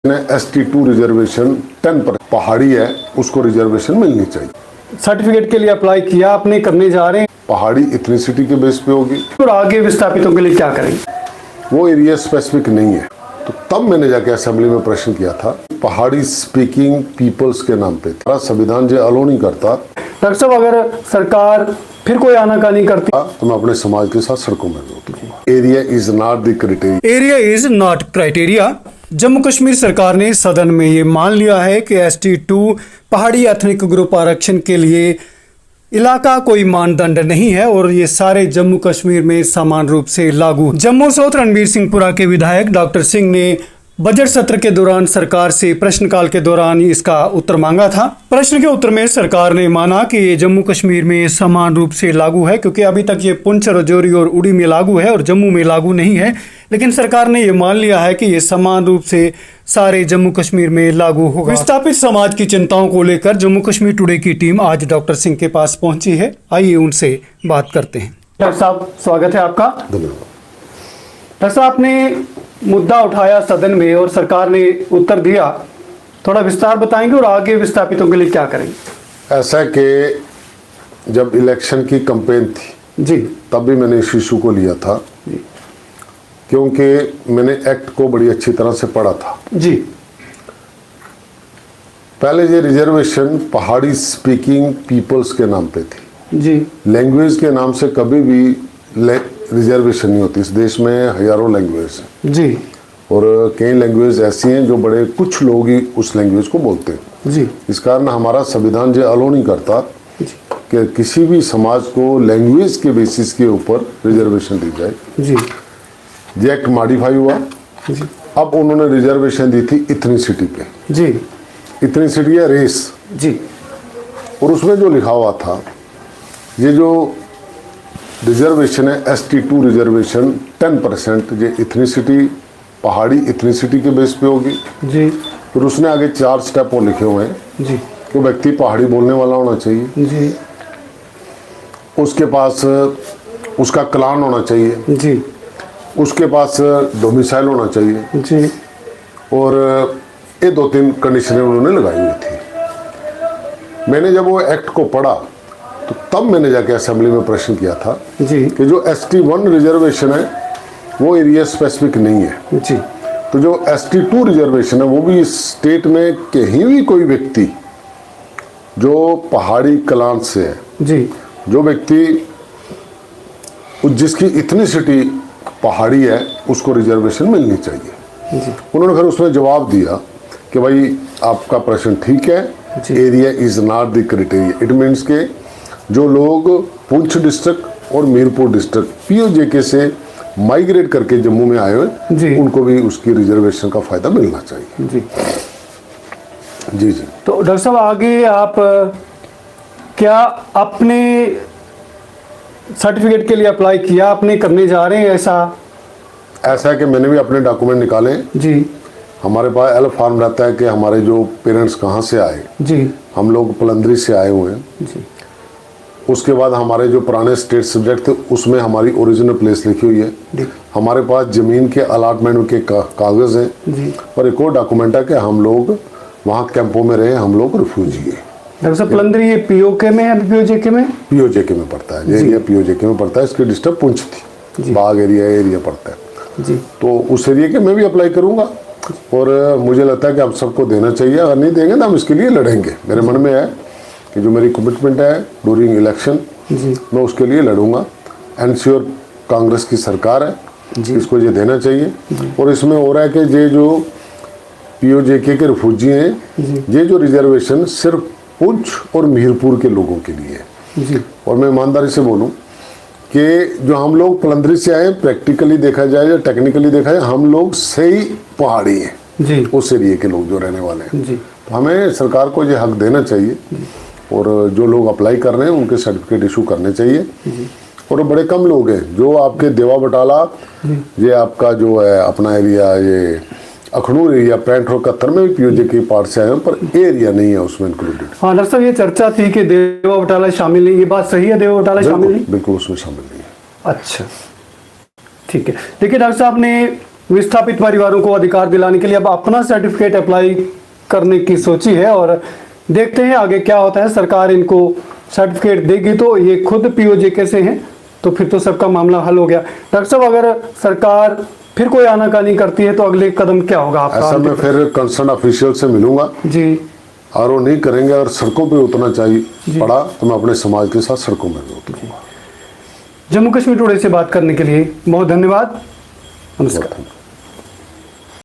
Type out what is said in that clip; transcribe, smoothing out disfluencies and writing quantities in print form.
ST2 reservation 10% पहाड़ी है उसको रिजर्वेशन मिलनी चाहिए। सर्टिफिकेट के लिए अप्लाई किया आपने, करने जा रहे हैं। पहाड़ी इथनिसिटी के बेस पे होगी और आगे विस्थापितों के लिए क्या करेंगे? वो एरिया स्पेसिफिक नहीं है। तो तब मैंने जाके असेंबली में प्रश्न किया था, पहाड़ी स्पीकिंग पीपल्स के नाम पे था। संविधान जो अलो नहीं करता। डॉक्टर साहब, अगर सरकार फिर कोई आनाकानी करती तो मैं अपने समाज के साथ सड़कों में उतरूंगा। Area is not the criteria. Area is not criteria. Jammu Kashmir सरकार ने सदन में ये मान लिया है कि ST2 पहाड़ी एथनिक ग्रुप आरक्षण के लिए इलाका कोई मानदंड नहीं है और ये सारे जम्मू कश्मीर में समान रूप से लागू। जम्मू साउथ रणबीर सिंहपुरा के विधायक डॉक्टर सिंह ने बजट सत्र के दौरान सरकार से प्रश्नकाल के दौरान इसका उत्तर मांगा था। प्रश्न के उत्तर में सरकार ने माना कि ये जम्मू कश्मीर में समान रूप से लागू है, क्योंकि अभी तक ये पुंछ, राजौरी और उड़ी में लागू है और जम्मू में लागू नहीं है। लेकिन सरकार ने ये मान लिया है कि ये समान रूप से सारे जम्मू कश्मीर में लागू होगा। विस्थापित समाज की चिंताओं को लेकर जम्मू कश्मीर टुडे की टीम आज डॉक्टर सिंह के पास पहुंची है। आइए उनसे बात करते हैं। डॉक्टर साहब, स्वागत है आपका। डॉक्टर साहब, आपने मुद्दा उठाया सदन में और सरकार ने उत्तर दिया, थोड़ा विस्तार बताएंगे और आगे विस्थापितों के लिए क्या करेंगे? ऐसा कि जब इलेक्शन की कैंपेन थी जी, तब भी मैंने इस इशू को लिया था जी, क्योंकि मैंने एक्ट को बड़ी अच्छी तरह से पढ़ा था। जी, पहले ये रिजर्वेशन पहाड़ी स्पीकिंग पीपल्स के नाम पे थी। जी, लैंग्वेज के नाम से कभी भी रिजर्वेशन नहीं होती। इस देश में हजारों लैंग्वेज हैं जी, और कई लैंग्वेज ऐसी हैं जो बड़े कुछ लोग ही उस लैंग्वेज को बोलते हैं। जी, इस कारण हमारा संविधान जो अलो नहीं करता जी, कि किसी भी समाज को लैंग्वेज के बेसिस के ऊपर रिजर्वेशन दी जाए। जी, ये एक्ट मॉडिफाई हुआ। जी, अब उन्होंने रिजर्वेशन दी थी इथनिसिटी पे। जी, इथनिसिटी या रेस, जी, और उसमें जो लिखा हुआ था, ये जो रिजर्वेशन है ST2 रिजर्वेशन 10% ये इथनिसिटी पहाड़ी इथनिसिटी के बेस पे होगी। जी, फिर उसने आगे 4 स्टेप और लिखे हुए हैं जी, कि व्यक्ति पहाड़ी बोलने वाला होना चाहिए, जी, उसके पास उसका क्लान होना चाहिए, जी, उसके पास डोमिसाइल होना चाहिए, जी, और ये 2-3 कंडीशनें उन्होंने लगाई हुई थी। मैंने जब वो एक्ट को पढ़ा तो तब मैंने जाके असेंबली में प्रश्न किया था जी, कि जो ST1 रिजर्वेशन है वो एरिया स्पेसिफिक नहीं है। जी, तो जो ST2 रिजर्वेशन है वो भी इस स्टेट में कहीं भी कोई व्यक्ति जो पहाड़ी क्लान से है, जी, जो व्यक्ति जिसकी इथनिसिटी पहाड़ी है, उसको रिजर्वेशन मिलनी चाहिए। जी, उन्होंने फिर उसमें जवाब दिया कि भाई आपका प्रश्न ठीक है, area is not the criteria. It means के जो लोग पुंछ डिस्ट्रिक्ट और मीरपुर डिस्ट्रिक्ट POJK से माइग्रेट करके जम्मू में आए हुए, उनको भी उसकी रिजर्वेशन का फायदा मिलना चाहिए। जी, जी, जी। तो डॉक्टर साहब, आगे आप क्या अपने सर्टिफिकेट के लिए अप्लाई किया, आपने करने जा रहे हैं? ऐसा है कि मैंने भी अपने डॉक्यूमेंट निकाले। जी, हमारे पास L फॉर्म रहता है कि हमारे जो पेरेंट्स कहाँ से आए। जी, हम लोग पलंदरी से आए हुए हैं। जी, उसके बाद हमारे जो पुराने स्टेट सब्जेक्ट थे उसमें हमारी ओरिजिनल प्लेस लिखी हुई है। हमारे पास ज़मीन के अलॉटमेंट के कागज़ हैं। जी, और एक और डॉक्यूमेंट है कि हम लोग वहाँ कैंपों में रहे, हम लोग रिफ्यूजी हैं। डॉक्टर साहब, पलंदरी ये POK में है, POJK में? POJK में पड़ता है। ये एरिया POJK में पड़ता है। इसकी डिस्ट्रिक्ट पुंछ थी, बाग एरिया पड़ता है। जी, तो उस एरिया के मैं भी अप्लाई करूँगा और मुझे लगता है कि हम सबको देना चाहिए। अगर नहीं देंगे तो हम इसके लिए लड़ेंगे। मेरे मन में है कि जो मेरी कमिटमेंट है ड्यूरिंग इलेक्शन, मैं उसके लिए लड़ूंगा। एनश्योर कांग्रेस की सरकार है, इसको ये देना चाहिए। और इसमें हो रहा है कि ये जो POJK के रिफ्यूजी हैं, ये जो रिजर्वेशन सिर्फ पुंछ और मीरपुर के लोगों के लिए है। जी, और मैं ईमानदारी से बोलूँ कि जो हम लोग पलंदरी से आए, प्रैक्टिकली देखा जाए या टेक्निकली देखा जाए, हम लोग सही पहाड़ी हैं। जी, उस एरिए के लोग जो रहने वाले हैं। जी, तो हमें सरकार को ये हक देना चाहिए और जो लोग अप्लाई कर रहे हैं उनके सर्टिफिकेट इशू करने चाहिए। और बड़े कम लोग हैं जो आपके देवा बटाला, ये आपका जो है अपना एरिया, ये अखनूर एरिया 65 और 71 में भी POJK पार्ट से आए हैं, पर एरिया नहीं है उसमें इंक्लूडेड। हाँ डॉक्टर साहब, ये चर्चा थी कि देवा बटाला शामिल नहीं, ये बात सही है? देवा बटाला शामिल नहीं? बिल्कुल उसमें शामिल नहीं है। अच्छा, ठीक है। देखिए डॉक्टर साहब ने विस्थापित परिवारों को अधिकार दिलाने के लिए अब अपना सर्टिफिकेट अप्लाई करने की सोची है और देखते हैं आगे क्या होता है। सरकार इनको सर्टिफिकेट देगी तो ये खुद पीओजेके से हैं तो फिर तो सबका मामला हल हो गया। डॉक्टर साहब, अगर सरकार फिर कोई आनाकानी करती है तो अगले कदम क्या होगा आपका? ऐसा मैं फिर कंसर्न ऑफिशियल से मिलूंगा जी, और वो नहीं करेंगे, अगर सड़कों पे उतरना चाहिए पड़ा तो मैं अपने समाज के साथ सड़कों में भी उतरूंगा। जम्मू कश्मीर टुडे से बात करने के लिए बहुत धन्यवाद। नमस्कार।